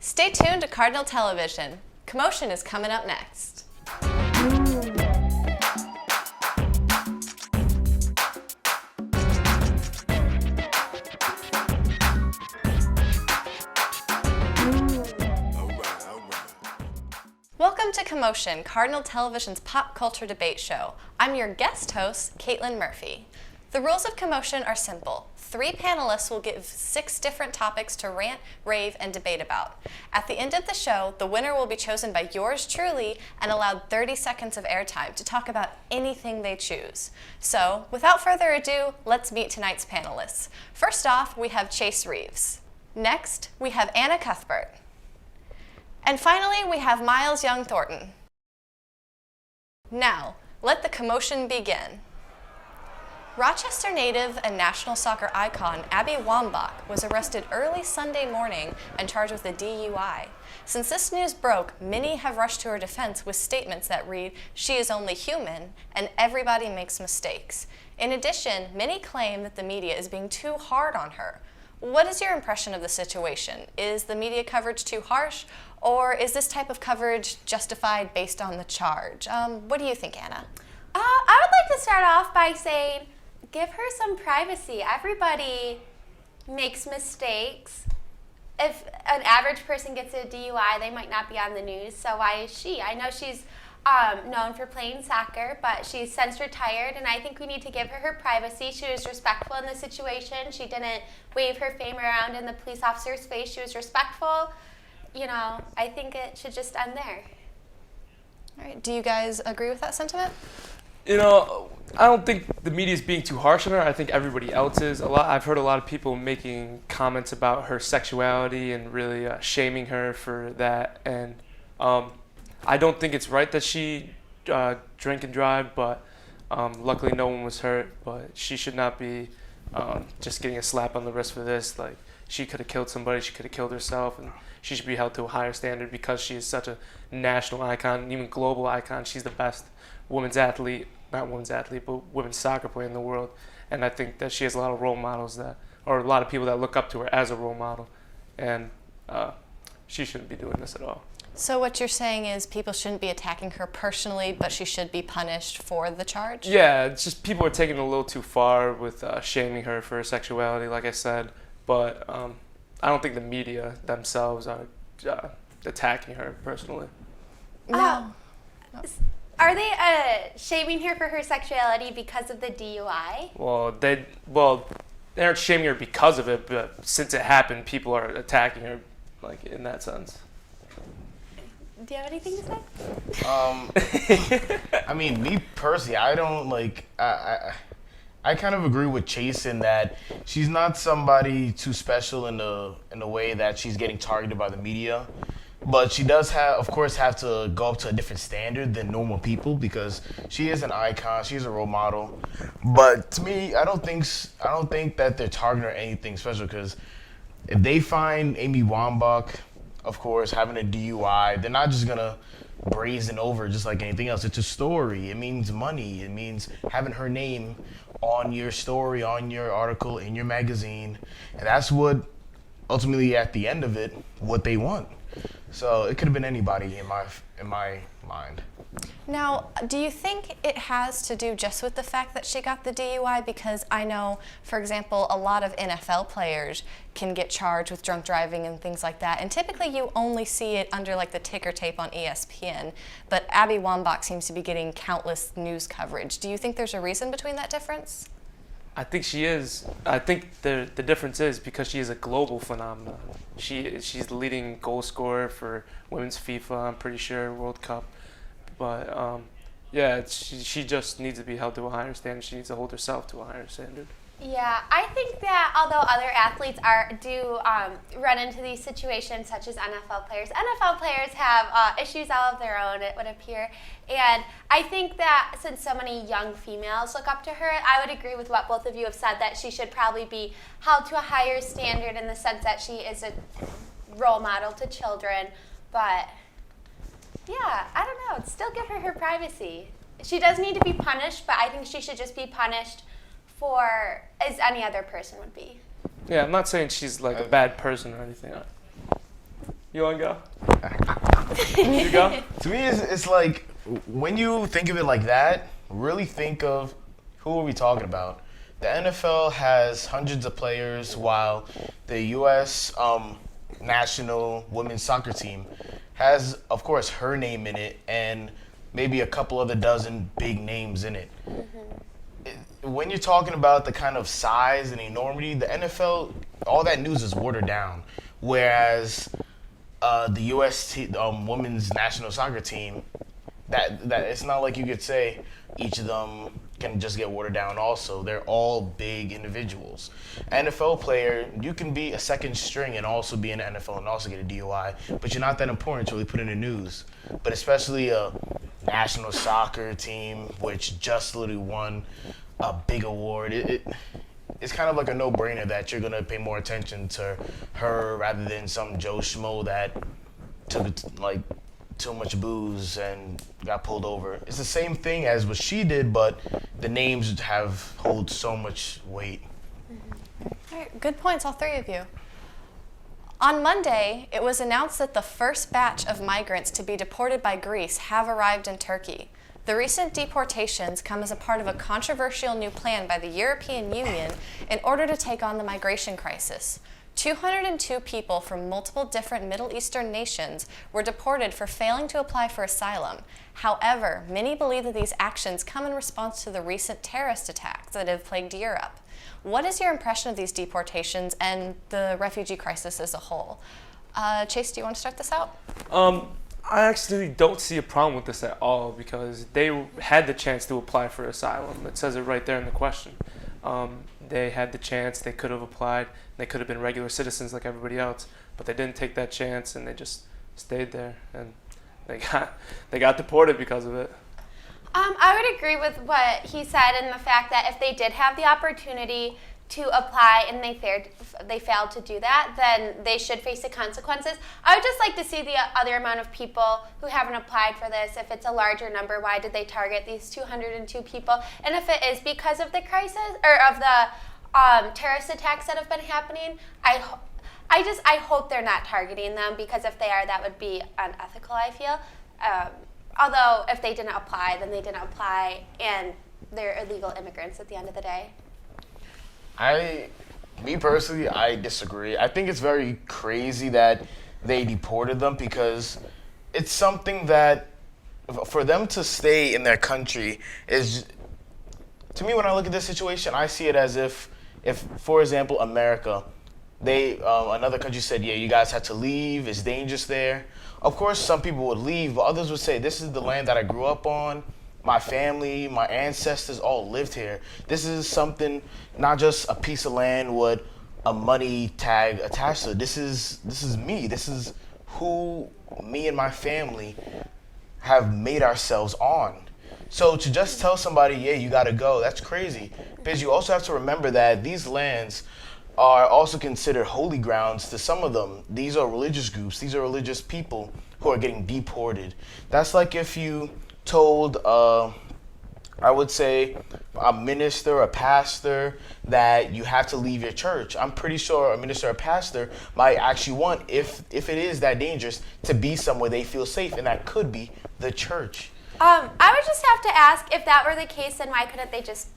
Stay tuned to Cardinal Television. Commotion is coming up next. Welcome to Commotion, Cardinal Television's pop culture debate show. I'm your guest host, Caitlin Murphy. The rules of Commotion are simple. 3 panelists will give 6 different topics to rant, rave, and debate about. At the end of the show, the winner will be chosen by yours truly and allowed 30 seconds of airtime to talk about anything they choose. So, without further ado, let's meet tonight's panelists. First off, we have Chase Reeves. Next, we have Anna Cuthbert. And finally, we have Miles Young-Thonrton. Now, let the commotion begin. Rochester native and national soccer icon Abby Wambach was arrested early Sunday morning and charged with a DUI. Since this news broke, many have rushed to her defense with statements that read, "She is only human, and everybody makes mistakes." In addition, many claim that the media is being too hard on her. What is your impression of the situation? Is the media coverage too harsh, or is this type of coverage justified based on the charge? What do you think, Anna? I would like to start off by saying, give her some privacy. Everybody makes mistakes. If an average person gets a DUI, they might not be on the news, so why is she? I know she's known for playing soccer, but she's since retired, and I think we need to give her privacy. She was respectful in the situation. She didn't wave her fame around in the police officer's face. She was respectful. You know, I think it should just end there. All right, do you guys agree with that sentiment? You know, I don't think the media is being too harsh on her. I think everybody else is. I've heard a lot of people making comments about her sexuality and really shaming her for that. And I don't think it's right that she drink and drive, but luckily no one was hurt. But she should not be just getting a slap on the wrist for this. Like, she could have killed somebody. She could have killed herself, and she should be held to a higher standard because she is such a national icon, even global icon. She's the best women's athlete, not women's athlete, but women's soccer player in the world. And I think that she has a lot of role models or a lot of people that look up to her as a role model. And she shouldn't be doing this at all. So what you're saying is people shouldn't be attacking her personally, but she should be punished for the charge? Yeah, it's just people are taking it a little too far with shaming her for her sexuality, like I said. But I don't think the media themselves are attacking her personally. No. Are they shaming her for her sexuality because of the DUI? Well, they aren't shaming her because of it, but since it happened, people are attacking her, like, in that sense. Do you have anything to say? I mean, me personally, I don't like. I kind of agree with Chase in that she's not somebody too special in the way that she's getting targeted by the media. But she does have to go up to a different standard than normal people because she is an icon, she's a role model. But to me, I don't think that they're targeting her anything special because if they find Amy Wambach, of course, having a DUI, they're not just gonna brazen over just like anything else. It's a story. It means money. It means having her name on your story, on your article, in your magazine, and that's what ultimately at the end of it, what they want. So it could have been anybody in my mind. Now, do you think it has to do just with the fact that she got the DUI? Because I know, for example, a lot of NFL players can get charged with drunk driving and things like that. And typically you only see it under like the ticker tape on ESPN. But Abby Wambach seems to be getting countless news coverage. Do you think there's a reason between that difference? I think she is. I think the difference is because she is a global phenomenon. She's the leading goal scorer for women's FIFA, I'm pretty sure, World Cup. But yeah, she just needs to be held to a higher standard. She needs to hold herself to a higher standard. Yeah, I think that although other athletes do run into these situations, such as NFL players have issues all of their own, it would appear. And I think that since so many young females look up to her, I would agree with what both of you have said, that she should probably be held to a higher standard in the sense that she is a role model to children. But yeah, I don't know. Still give her privacy. She does need to be punished, but I think she should just be punished for as any other person would be. Yeah, I'm not saying she's like a bad person or anything. You want to go? You go? To me, it's like, when you think of it like that, really think of who are we talking about. The NFL has hundreds of players, while the U.S. National women's soccer team has, of course, her name in it and maybe a couple other dozen big names in it. When you're talking about the kind of size and enormity, the NFL, all that news is watered down. Whereas the U.S. women's national soccer team, that it's not like you could say each of them can just get watered down also. They're all big individuals. NFL player, you can be a second string and also be in the NFL and also get a DUI, but you're not that important to really put in the news. But especially a national soccer team, which just literally won a big award, it's kind of like a no-brainer that you're going to pay more attention to her rather than some Joe Schmo that took like too much booze and got pulled over. It's the same thing as what she did, but the names hold so much weight. All right, good points, all three of you. On Monday, it was announced that the first batch of migrants to be deported by Greece have arrived in Turkey. The recent deportations come as a part of a controversial new plan by the European Union in order to take on the migration crisis. 202 people from multiple different Middle Eastern nations were deported for failing to apply for asylum. However, many believe that these actions come in response to the recent terrorist attacks that have plagued Europe. What is your impression of these deportations and the refugee crisis as a whole? Chase, do you want to start this out? I actually don't see a problem with this at all because they had the chance to apply for asylum. It says it right there in the question. They had the chance, they could have applied, they could have been regular citizens like everybody else, but they didn't take that chance and they just stayed there and they got deported because of it. I would agree with what he said in the fact that if they did have the opportunity to apply and they failed to do that, then they should face the consequences. I would just like to see the other amount of people who haven't applied for this. If it's a larger number, why did they target these 202 people? And if it is because of the crisis or of the terrorist attacks that have been happening, I hope they're not targeting them, because if they are, that would be unethical, I feel. Although if they didn't apply, then they didn't apply, and they're illegal immigrants at the end of the day. Me personally, I disagree. I think it's very crazy that they deported them, because it's something that for them to stay in their country is, to me, when I look at this situation, I see it as if for example, America, another country said, yeah, you guys had to leave, it's dangerous there. Of course, some people would leave, but others would say, this is the land that I grew up on. My family, my ancestors all lived here. This is something, not just a piece of land with a money tag attached to it. This is me. This is who me and my family have made ourselves on. So to just tell somebody, yeah, you gotta go, that's crazy. Because you also have to remember that these lands are also considered holy grounds to some of them. These are religious groups. These are religious people who are getting deported. That's like if you told, I would say, a minister, a pastor, that you have to leave your church. I'm pretty sure a minister or a pastor might actually want, if it is that dangerous, to be somewhere they feel safe, and that could be the church. I would just have to ask, if that were the case, then why couldn't they just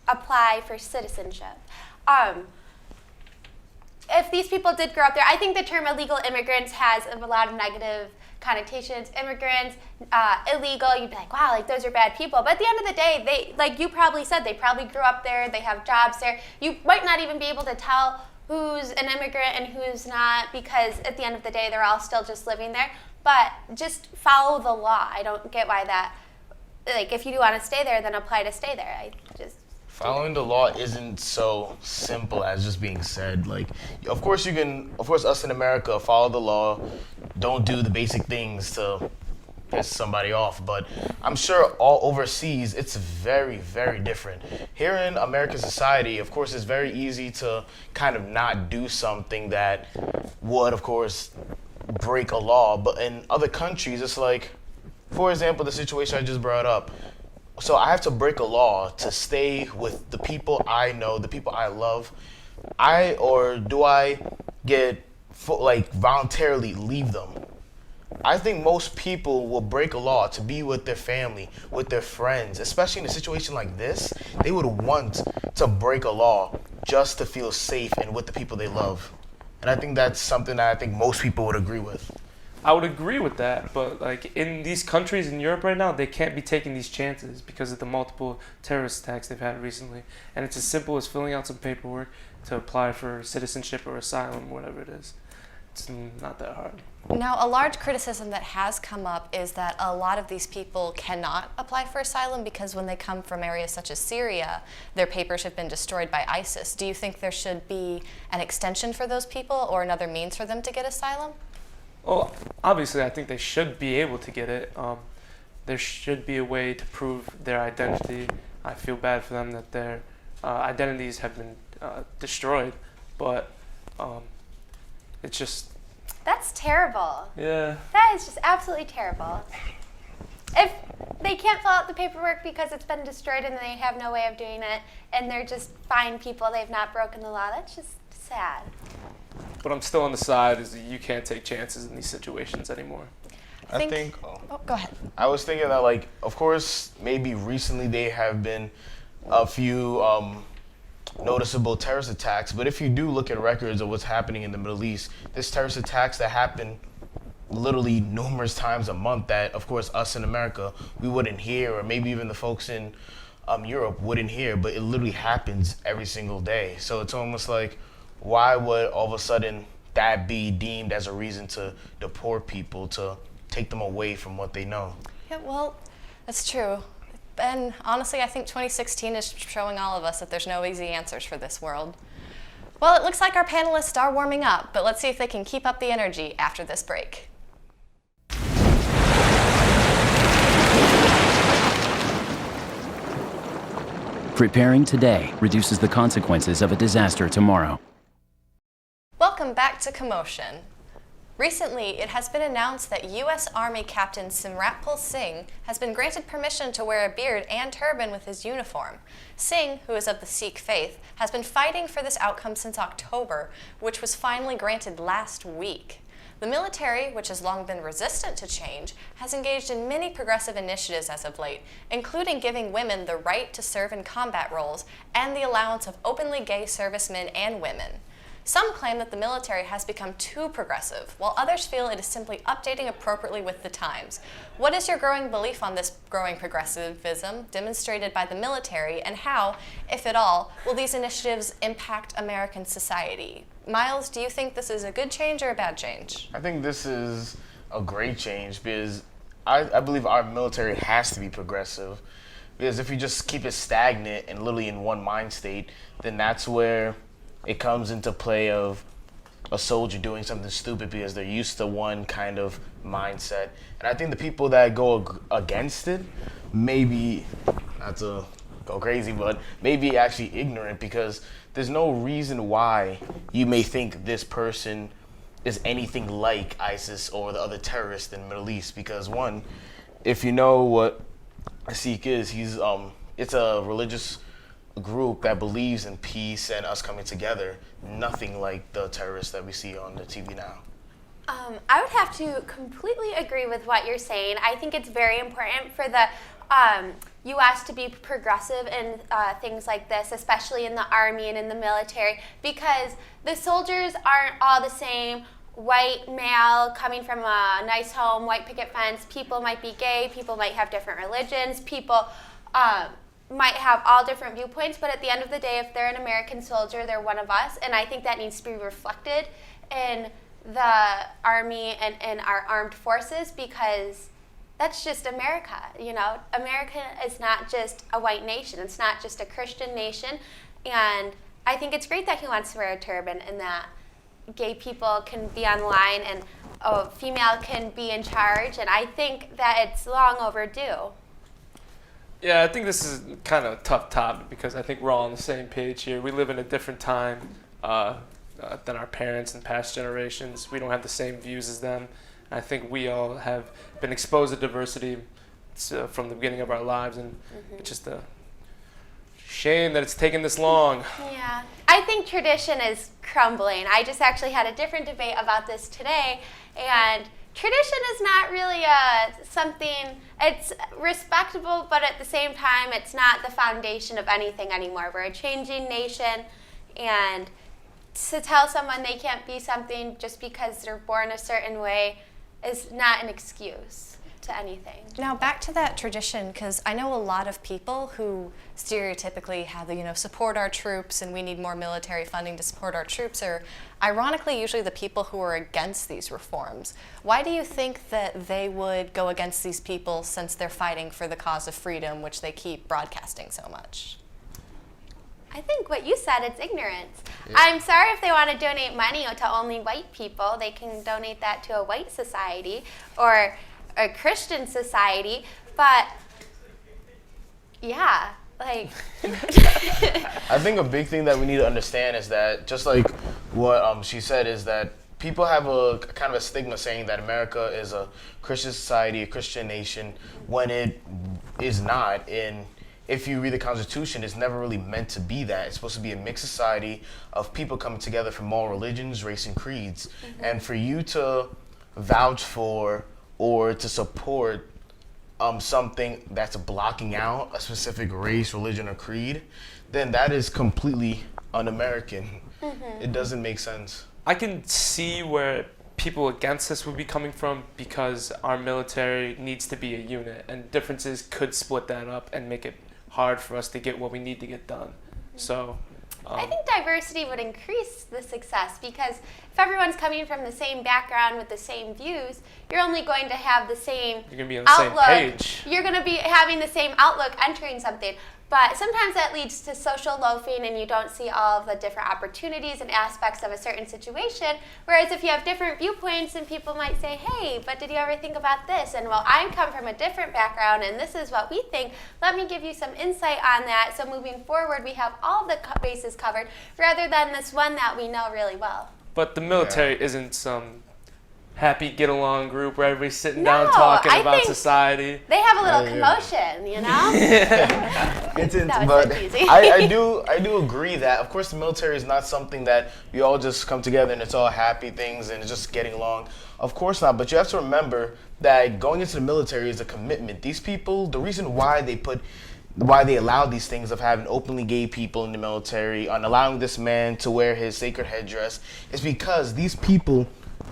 apply for citizenship? If these people did grow up there, I think the term illegal immigrants has a lot of negative connotations. Immigrants, illegal, you'd be like, wow, like those are bad people. But at the end of the day, they, like you probably said, they probably grew up there, they have jobs there. You might not even be able to tell who's an immigrant and who's not, because at the end of the day, they're all still just living there. But just follow the law. I don't get why that, like, if you do want to stay there, then apply to stay there. Following the law isn't so simple as just being said. Like, of course us in America follow the law, don't do the basic things to piss somebody off. But I'm sure all overseas, it's very, very different. Here in American society, of course, it's very easy to kind of not do something that would, of course, break a law. But in other countries, it's like, for example, the situation I just brought up. So I have to break a law to stay with the people I know, the people I love. Do I get voluntarily leave them. I think most people will break a law to be with their family, with their friends, especially in a situation like this. They would want to break a law just to feel safe and with the people they love. And I think that's something that I think most people would agree with. I would agree with that, but like in these countries in Europe right now, they can't be taking these chances because of the multiple terrorist attacks they've had recently. And it's as simple as filling out some paperwork to apply for citizenship or asylum, whatever it is. It's not that hard. Now, a large criticism that has come up is that a lot of these people cannot apply for asylum because when they come from areas such as Syria, their papers have been destroyed by ISIS. Do you think there should be an extension for those people or another means for them to get asylum? Well, obviously, I think they should be able to get it. There should be a way to prove their identity. I feel bad for them that their identities have been destroyed, but it's just... That's terrible. Yeah. That is just absolutely terrible. If they can't fill out the paperwork because it's been destroyed and they have no way of doing it, and they're just fine people, they've not broken the law, that's just sad. But I'm still on the side is that you can't take chances in these situations anymore. I think Oh, go ahead. I was thinking that, like, of course, maybe recently there have been a few noticeable terrorist attacks, but if you do look at records of what's happening in the Middle East, there's terrorist attacks that happen literally numerous times a month that, of course, us in America, we wouldn't hear, or maybe even the folks in Europe wouldn't hear, but it literally happens every single day. So it's almost like, why would all of a sudden that be deemed as a reason to deport people, to take them away from what they know? Yeah, well, that's true. And honestly, I think 2016 is showing all of us that there's no easy answers for this world. Well, it looks like our panelists are warming up, but let's see if they can keep up the energy after this break. Preparing today reduces the consequences of a disaster tomorrow. Welcome back to Commotion. Recently, it has been announced that U.S. Army Captain Simratpal Singh has been granted permission to wear a beard and turban with his uniform. Singh, who is of the Sikh faith, has been fighting for this outcome since October, which was finally granted last week. The military, which has long been resistant to change, has engaged in many progressive initiatives as of late, including giving women the right to serve in combat roles and the allowance of openly gay servicemen and women. Some claim that the military has become too progressive, while others feel it is simply updating appropriately with the times. What is your growing belief on this growing progressivism demonstrated by the military, and how, if at all, will these initiatives impact American society? Miles, do you think this is a good change or a bad change? I think this is a great change because I believe our military has to be progressive. Because if you just keep it stagnant and literally in one mind state, then that's where it comes into play of a soldier doing something stupid because they're used to one kind of mindset. And I think the people that go against it, maybe, not to go crazy, but maybe actually ignorant, because there's no reason why you may think this person is anything like ISIS or the other terrorists in the Middle East. Because one, if you know what a Sikh is, it's a religious group that believes in peace and us coming together. Nothing like the terrorists that we see on the TV now. I would have to completely agree with what you're saying. I think it's very important for the U.S. to be progressive in things like this, especially in the Army and in the military, because the soldiers aren't all the same. White male coming from a nice home, white picket fence. People might be gay. People might have different religions. People might have all different viewpoints, but at the end of the day, if they're an American soldier, they're one of us, and I think that needs to be reflected in the Army and in our armed forces, because that's just America, you know? America is not just a white nation. It's not just a Christian nation, and I think it's great that he wants to wear a turban and that gay people can be online and a female can be in charge, and I think that it's long overdue. Yeah, I think this is kind of a tough topic because I think we're all on the same page here. We live in a different time than our parents and past generations. We don't have the same views as them. I think we all have been exposed to diversity from the beginning of our lives, and it's just Shame that it's taken this long. Yeah, I think tradition is crumbling. I just actually had a different debate about this today, and tradition is not really something, it's respectable, but at the same time, it's not the foundation of anything anymore. We're a changing nation, and to tell someone they can't be something just because they're born a certain way is not an excuse to anything. Now back to that tradition, because I know a lot of people who stereotypically have the, support our troops and we need more military funding to support our troops are ironically usually the people who are against these reforms. Why do you think that they would go against these people since they're fighting for the cause of freedom, which they keep broadcasting so much? I think what you said, it's ignorance. Yeah. I'm sorry if they want to donate money to only white people. They can donate that to a white society or a Christian society, but yeah, like. I think a big thing that we need to understand is that, just like what she said, is that people have a kind of a stigma saying that America is a Christian society, a Christian nation, when it is not. And if you read the Constitution, it's never really meant to be that. It's supposed to be a mixed society of people coming together from all religions, race, and creeds. Mm-hmm. And for you to vouch for or to support something that's blocking out a specific race, religion, or creed, then that is completely un-American. Mm-hmm. It doesn't make sense. I can see where people against this would be coming from because our military needs to be a unit, and differences could split that up and make it hard for us to get what we need to get done. Mm-hmm. So I think diversity would increase the success, because if everyone's coming from the same background with the same views, you're only going to have the same You're going to be on the outlook. same page. You're going to be having the same outlook entering something. But sometimes that leads to social loafing, and you don't see all of the different opportunities and aspects of a certain situation. Whereas if you have different viewpoints, and people might say, hey, but did you ever think about this? And well, I come from a different background, and this is what we think. Let me give you some insight on that. So moving forward, we have all the bases covered, rather than this one that we know really well. But the military isn't some happy get-along group where everybody's sitting No, down talking I about think society. They have a little commotion, you know? That was but so cheesy. I do agree that, of course, the military is not something that we all just come together and it's all happy things and it's just getting along. Of course not, but you have to remember that going into the military is a commitment. These people, the reason why they allow these things of having openly gay people in the military, on allowing this man to wear his sacred headdress, is because these people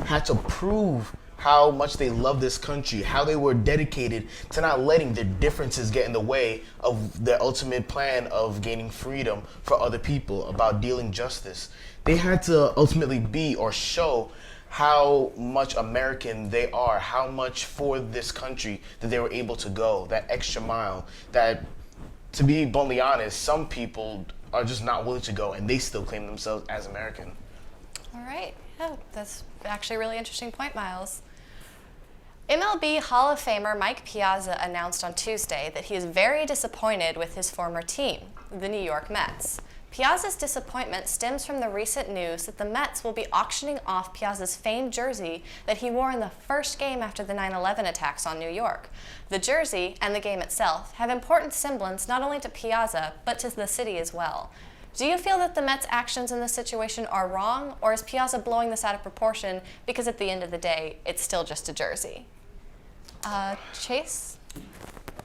had to prove how much they love this country, how they were dedicated to not letting their differences get in the way of their ultimate plan of gaining freedom for other people, about dealing justice. They had to ultimately be or show how much American they are, how much for this country that they were able to go, that extra mile, that, to be bluntly honest, some people are just not willing to go, and they still claim themselves as American. All right. Oh, that's actually a really interesting point, Miles. MLB Hall of Famer Mike Piazza announced on Tuesday that he is very disappointed with his former team, the New York Mets. Piazza's disappointment stems from the recent news that the Mets will be auctioning off Piazza's famed jersey that he wore in the first game after the 9/11 attacks on New York. The jersey and the game itself have important semblance not only to Piazza, but to the city as well. Do you feel that the Mets' actions in this situation are wrong, or is Piazza blowing this out of proportion because at the end of the day, it's still just a jersey? Chase?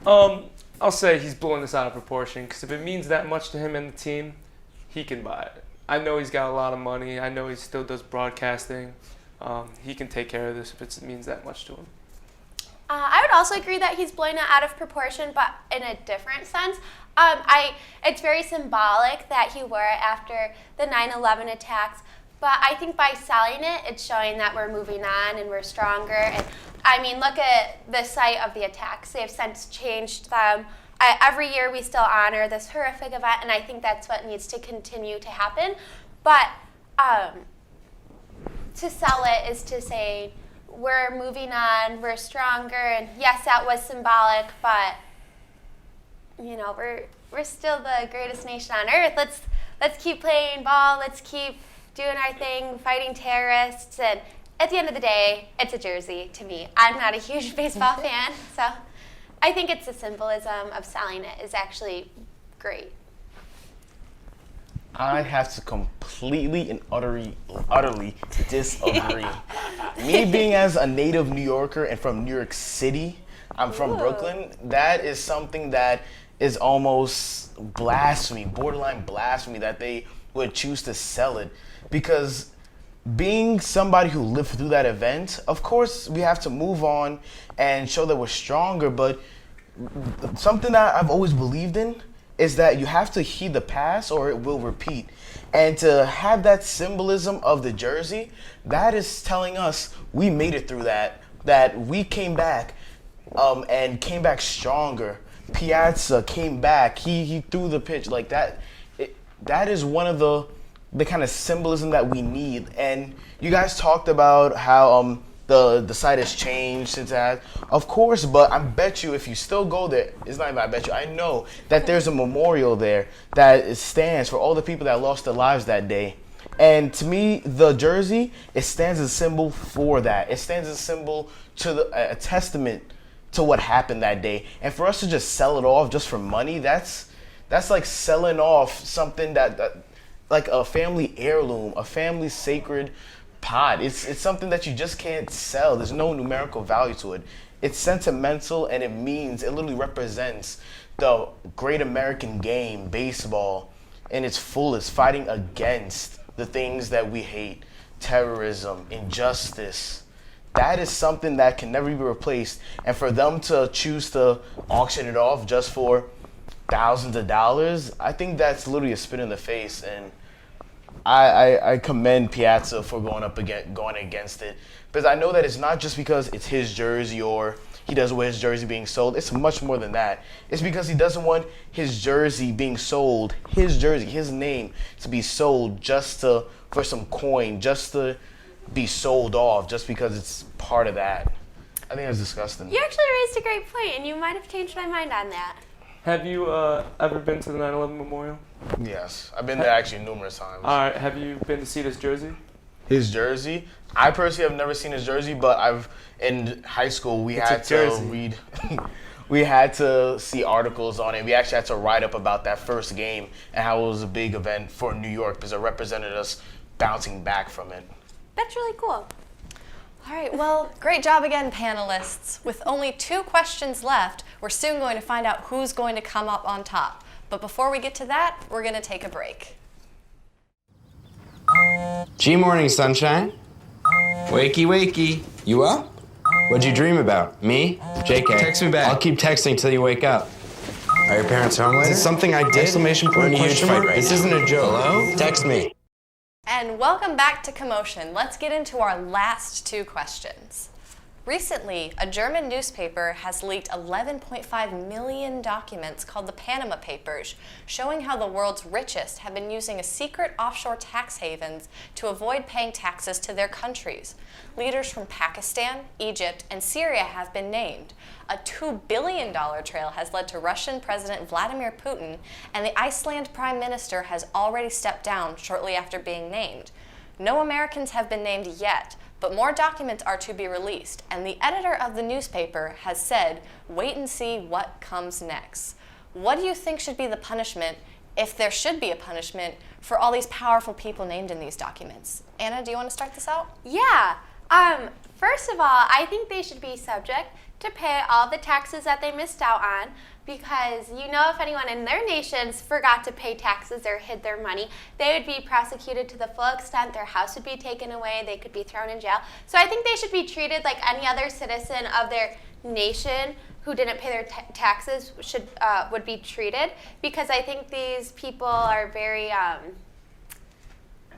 I'll say he's blowing this out of proportion because if it means that much to him and the team, he can buy it. I know he's got a lot of money. I know he still does broadcasting. He can take care of this if it means that much to him. I would also agree that he's blowing it out of proportion, but in a different sense. It's very symbolic that he wore it after the 9/11 attacks, but I think by selling it, it's showing that we're moving on and we're stronger. And I mean, look at the site of the attacks. They've since changed them. Every year we still honor this horrific event, and I think that's what needs to continue to happen. But to sell it is to say we're moving on, we're stronger, and yes, that was symbolic, but you know, we're still the greatest nation on earth. Let's keep playing ball. Let's keep doing our thing, fighting terrorists. And at the end of the day, it's a jersey to me. I'm not a huge baseball fan, so I think it's the symbolism of selling it is actually great. I have to completely and utterly disagree. Me being as a native New Yorker and from New York City, I'm from Brooklyn, that is something that is almost blasphemy, borderline blasphemy that they would choose to sell it. Because being somebody who lived through that event, of course we have to move on and show that we're stronger, but something that I've always believed in is that you have to heed the past or it will repeat. And to have that symbolism of the jersey, that is telling us we made it through that we came back and came back stronger. Piazza came back, he threw the pitch like that. That is one of the kind of symbolism that we need. And you guys talked about how the site has changed since that. Of course, but I bet you if you still go there, it's not even I bet you, I know that there's a memorial there that stands for all the people that lost their lives that day. And to me, the jersey, it stands as a symbol for that. It stands as a symbol to a testament to what happened that day. And for us to just sell it off just for money, that's like selling off something that like a family heirloom, a family sacred pot. It's something that you just can't sell. There's no numerical value to it. It's sentimental, and it literally represents the great American game, baseball, in its fullest, fighting against the things that we hate, terrorism, injustice. That is something that can never be replaced. And for them to choose to auction it off just for thousands of dollars, I think that's literally a spit in the face. And I commend Piazza for going against it, because I know that it's not just because it's his jersey or he doesn't want his jersey being sold. It's much more than that. It's because he doesn't want his jersey being sold, his jersey, his name to be sold just for some coin, just to be sold off, just because it's part of that. I think that's disgusting. You actually raised a great point, and you might have changed my mind on that. Have you ever been to the 9/11 memorial? Yes, I've been there actually numerous times. All right, have you been to see this jersey? His jersey? I personally have never seen his jersey, but in high school we had to read, we had to see articles on it. We actually had to write up about that first game and how it was a big event for New York because it represented us bouncing back from it. That's really cool. All right, well, great job again, panelists. With only 2 questions left, we're soon going to find out who's going to come up on top. But before we get to that, we're going to take a break. G-morning, sunshine. Wakey, wakey. You up? What'd you dream about? Me? JK. Text me back. I'll keep texting till you wake up. Are your parents home later? Is it something I did? Exclamation point, question mark? This isn't a joke. Hello? Text me. And welcome back to Commotion. Let's get into our last 2 questions. Recently, a German newspaper has leaked 11.5 million documents called the Panama Papers, showing how the world's richest have been using a secret offshore tax havens to avoid paying taxes to their countries. Leaders from Pakistan, Egypt, and Syria have been named. A $2 billion trail has led to Russian President Vladimir Putin, and the Iceland Prime Minister has already stepped down shortly after being named. No Americans have been named yet, but more documents are to be released, and the editor of the newspaper has said, wait and see what comes next. What do you think should be the punishment, if there should be a punishment, for all these powerful people named in these documents? Anna, do you want to start this out? Yeah. First of all, I think they should be subject to pay all the taxes that they missed out on, because if anyone in their nations forgot to pay taxes or hid their money, they would be prosecuted to the full extent. Their house would be taken away. They could be thrown in jail. So I think they should be treated like any other citizen of their nation who didn't pay their taxes would be treated, because I think these people are very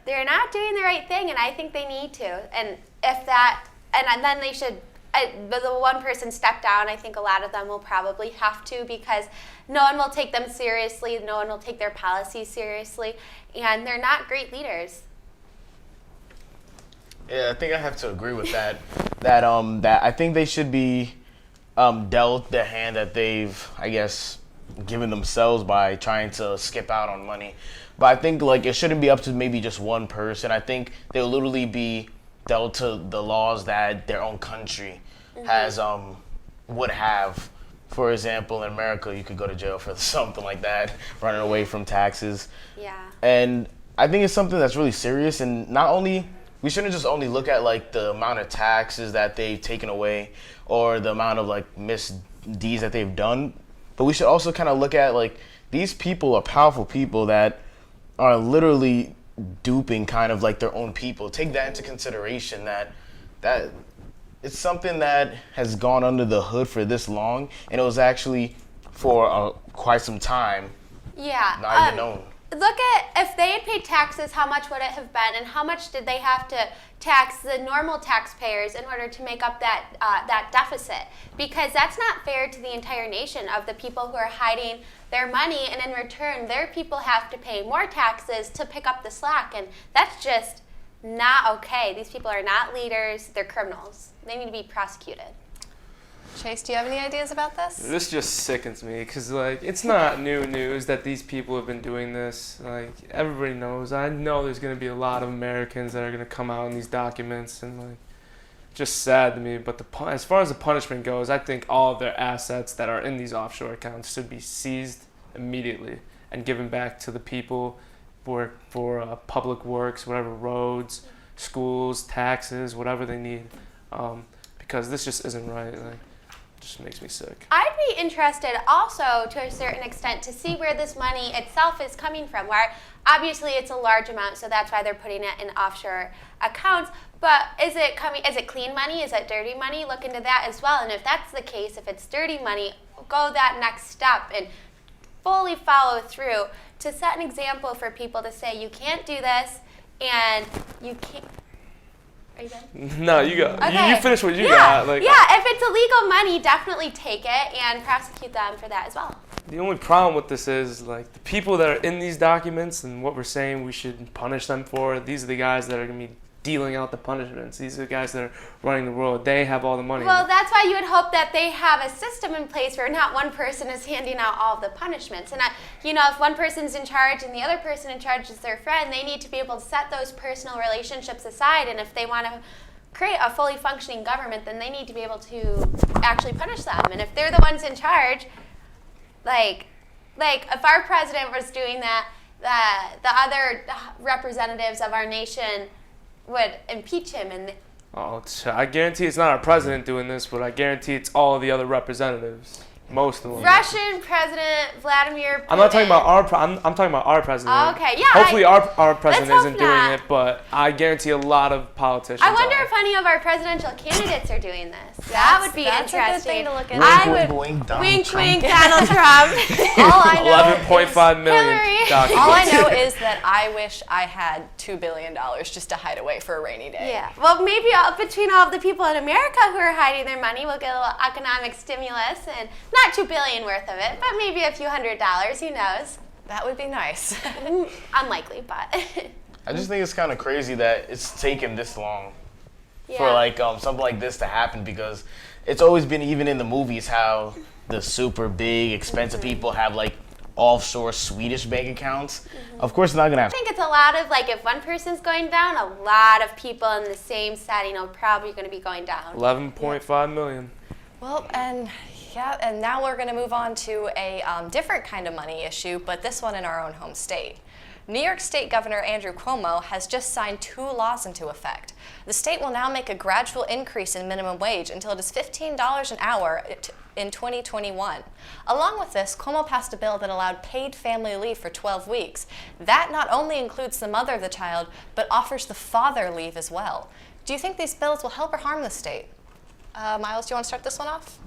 they're not doing the right thing, and I think they need to. And then they should. The one person stepped down. I think a lot of them will probably have to, because no one will take them seriously. No one will take their policies seriously, and they're not great leaders. Yeah, I think I have to agree with that. That I think they should be dealt the hand that they've, I guess, given themselves by trying to skip out on money. But I think it shouldn't be up to maybe just one person. I think they'll literally be dealt to the laws that their own country has would have For example, in America, you could go to jail for something like that, running away from taxes. Yeah. And I think it's something that's really serious, and not only, we shouldn't just only look at like the amount of taxes that they've taken away or the amount of like misdeeds that they've done, but we should also kind of look at like these people are powerful people that are literally duping kind of like their own people. Take that into consideration, that it's something that has gone under the hood for this long, and it was actually for quite some time Yeah. not even known. Look at, if they had paid taxes, how much would it have been, and how much did they have to tax the normal taxpayers in order to make up that deficit? Because that's not fair to the entire nation of the people who are hiding their money, and in return, their people have to pay more taxes to pick up the slack, and that's just not okay. These people are not leaders; they're criminals. They need to be prosecuted. Chase, do you have any ideas about this? This just sickens me because, like, it's not new news that these people have been doing this. Like, everybody knows. I know there's going to be a lot of Americans that are going to come out in these documents, and, like, just sad to me. But as far as the punishment goes, I think all of their assets that are in these offshore accounts should be seized immediately and given back to the people for public works, whatever, roads, schools, taxes, whatever they need. Because this just isn't right. Like, just makes me sick. I'd be interested also, to a certain extent, to see where this money itself is coming from. Where obviously it's a large amount, so that's why they're putting it in offshore accounts. But is it clean money? Is it dirty money? Look into that as well. And if that's the case, if it's dirty money, go that next step and fully follow through to set an example for people to say you can't do this, and you can't. Are you done? No, you go. Okay. You finish what you got. Like, if it's illegal money, definitely take it and prosecute them for that as well. the only problem with this is, like, the people that are in these documents and what we're saying we should punish them for, these are the guys that are going to be dealing out the punishments. These are the guys that are running the world. They have all the money. Well, that's why you would hope that they have a system in place where not one person is handing out all of the punishments. And, if one person's in charge and the other person in charge is their friend, they need to be able to set those personal relationships aside. And if they want to create a fully functioning government, then they need to be able to actually punish them. And if they're the ones in charge, like if our president was doing that, the other representatives of our nation would impeach him. And I guarantee it's not our president doing this, but I guarantee it's all the other representatives. Most of them. Russian President Vladimir Putin. I'm not talking about I'm talking about our president. Oh, okay, yeah. Hopefully our president hope isn't doing not. it, but I guarantee a lot of politicians I wonder are. if any of our presidential candidates are doing this. That would be that's interesting. a good thing to look into. I Wink, would wink, Donald wink, Trump. wink, Donald Trump. All I know 11.5 million Hillary. documents. All I know is that I wish I had $2 billion just to hide away for a rainy day. Yeah. Well, maybe between all of the people in America who are hiding their money, we'll get a little economic stimulus, and not $2 billion worth of it, but maybe a few $100s. Who knows? That would be nice. Unlikely, but I just think it's kind of crazy that it's taken this long yeah. for like something like this to happen, because it's always been, even in the movies, how the super big expensive people have like offshore Swedish bank accounts. Of course, it's not gonna I happen. think it's a lot of, if one person's going down, a lot of people in the same setting are probably going to be going down. 11.5 million. Well, and now we're going to move on to a different kind of money issue, but this one in our own home state. New York State Governor Andrew Cuomo has just signed 2 laws into effect. The state will now make a gradual increase in minimum wage until it is $15 an hour in 2021. Along with this, Cuomo passed a bill that allowed paid family leave for 12 weeks. That not only includes the mother of the child, but offers the father leave as well. Do you think these bills will help or harm the state? Miles, do you want to start this one off?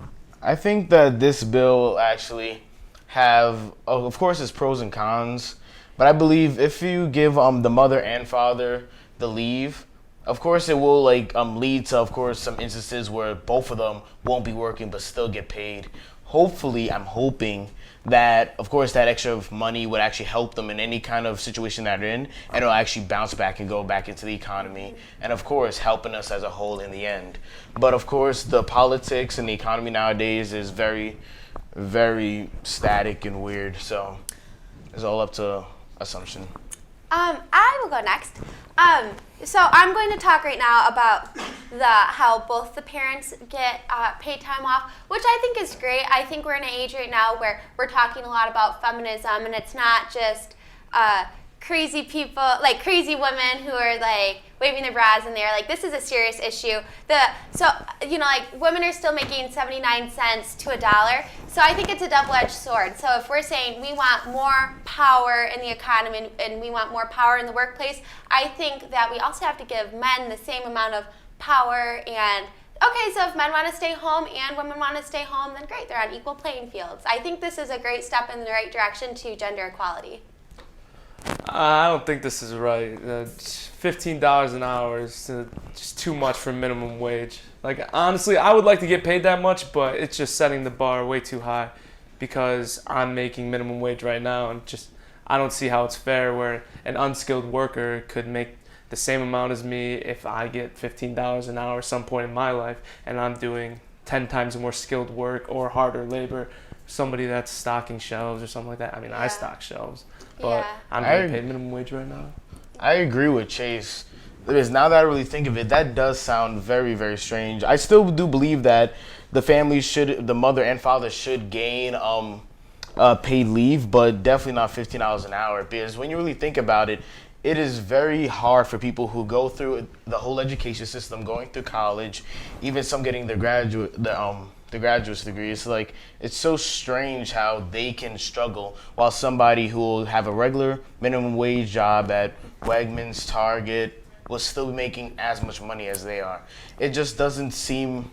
I think that this bill actually have, of course, its pros and cons, but I believe if you give the mother and father the leave, of course it will lead to, of course, some instances where both of them won't be working but still get paid. Hopefully, I'm hoping that, of course, that extra money would actually help them in any kind of situation that they're in, and it'll actually bounce back and go back into the economy, and of course, helping us as a whole in the end. But of course, the politics and the economy nowadays is very, very static and weird, so it's all up to assumption. I will go next. So I'm going to talk right now about how both the parents get paid time off, which I think is great. I think we're in an age right now where we're talking a lot about feminism, and it's not just crazy people, like crazy women who are like waving their bras in the air. Like, this is a serious issue. Women are still making 79 cents to $1. So I think it's a double-edged sword. So if we're saying we want more power in the economy and we want more power in the workplace, I think that we also have to give men the same amount of power. And okay, so if men want to stay home and women want to stay home, then great, they're on equal playing fields. I think this is a great step in the right direction to gender equality. I don't think this is right. $15 an hour is just too much for minimum wage. Like, honestly, I would like to get paid that much, but it's just setting the bar way too high because I'm making minimum wage right now, and I don't see how it's fair where an unskilled worker could make the same amount as me if I get $15 an hour at some point in my life and I'm doing 10 times more skilled work or harder labor. Somebody that's stocking shelves or something like that. I mean, I stock shelves, but I'm getting paid minimum wage right now. I agree with Chase. Because now that I really think of it, that does sound very, very strange. I still do believe that the mother and father should gain paid leave, but definitely not $15 an hour. Because when you really think about it, it is very hard for people who go through the whole education system, going through college, even some getting their graduate's degree. It's like, it's so strange how they can struggle while somebody who will have a regular minimum wage job at Wegmans, Target, will still be making as much money as they are. It just doesn't seem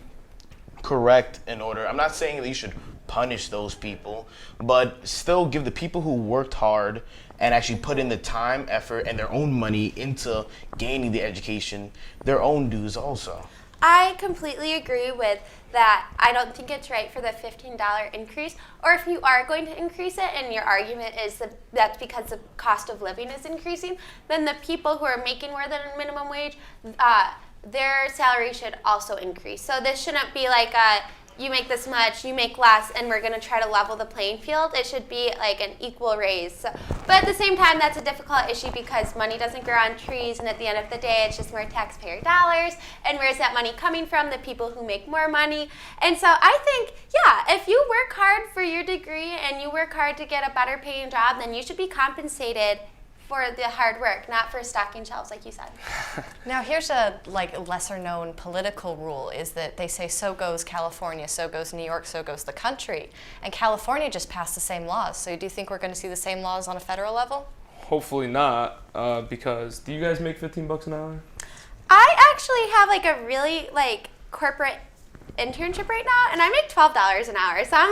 correct in order. I'm not saying that you should punish those people, but still give the people who worked hard and actually put in the time, effort, and their own money into gaining the education, their own dues also. I completely agree with that. I don't think it's right for the $15 increase, or if you are going to increase it and your argument is that's because the cost of living is increasing, then the people who are making more than minimum wage, their salary should also increase. So this shouldn't be like you make this much, you make less, and we're going to try to level the playing field. It should be like an equal raise. So, but at the same time, that's a difficult issue because money doesn't grow on trees, and at the end of the day, it's just more taxpayer dollars. And where's that money coming from? The people who make more money. And so I think, if you work hard for your degree and you work hard to get a better paying job, then you should be compensated for the hard work, not for stocking shelves, like you said. Now, here's a lesser-known political rule: is that they say so goes California, so goes New York, so goes the country. And California just passed the same laws. So do you think we're going to see the same laws on a federal level? Hopefully not, because do you guys make $15 an hour? I actually have a really corporate internship right now, and I make $12 an hour. So I'm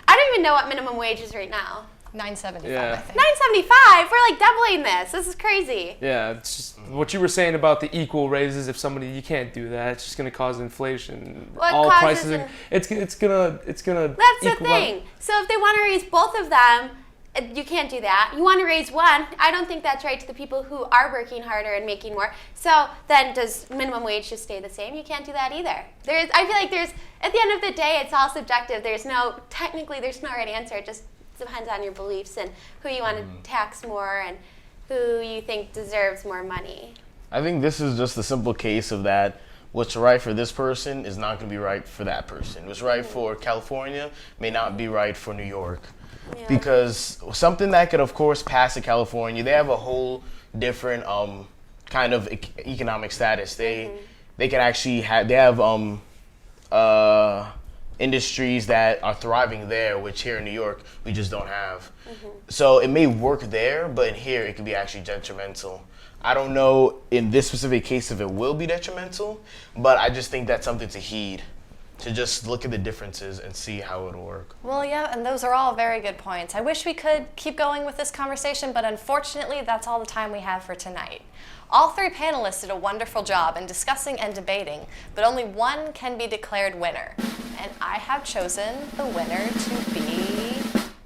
I don't even know what minimum wage is right now. $9.75, Yeah. I think. $9.75. We're doubling this. This is crazy. Yeah, it's just what you were saying about the equal raises. If you can't do that, it's just going to cause inflation. Well, It's gonna. That's the thing. So if they want to raise both of them, you can't do that. You want to raise one. I don't think that's right to the people who are working harder and making more. So then does minimum wage just stay the same? You can't do that either. I feel like at the end of the day, it's all subjective. There's no right answer. It just depends on your beliefs and who you want to tax more and who you think deserves more money. I think this is just a simple case of that what's right for this person is not going to be right for that person. What's right for California may not be right for New York. Yeah. Because something that could, of course, pass in California, they have a whole different kind of economic status. They can actually have industries that are thriving there, which here in New York we just don't have. So it may work there, but here it could be actually detrimental. I don't know in this specific case if it will be detrimental, but I just think that's something to heed, to just look at the differences and see how it'll work. Well, yeah, and those are all very good points. I wish we could keep going with this conversation, but unfortunately, that's all the time we have for tonight. All three panelists did a wonderful job in discussing and debating, but only one can be declared winner. And I have chosen the winner to be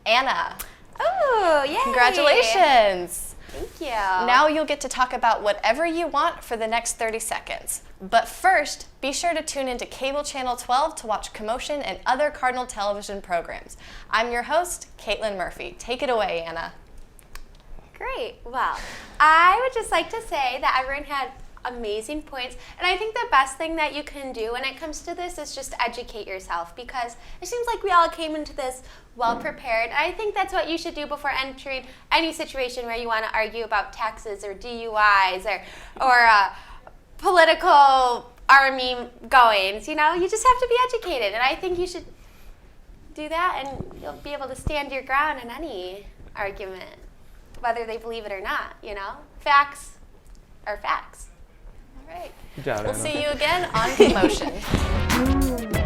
Anna. Oh, yay! Congratulations! Thank you. Now you'll get to talk about whatever you want for the next 30 seconds. But first, be sure to tune into Cable Channel 12 to watch Commotion and other Cardinal television programs. I'm your host, Caitlin Murphy. Take it away, Anna. Great. Well, I would just like to say that everyone had amazing points, and I think the best thing that you can do when it comes to this is just educate yourself, because it seems like we all came into this well prepared, and I think that's what you should do before entering any situation where you want to argue about taxes or DUIs or political army goings. You know, you just have to be educated, and I think you should do that, and you'll be able to stand your ground in any argument, whether they believe it or not. You know, facts are facts. All right. Good job, We'll Anna. see you again on Commotion.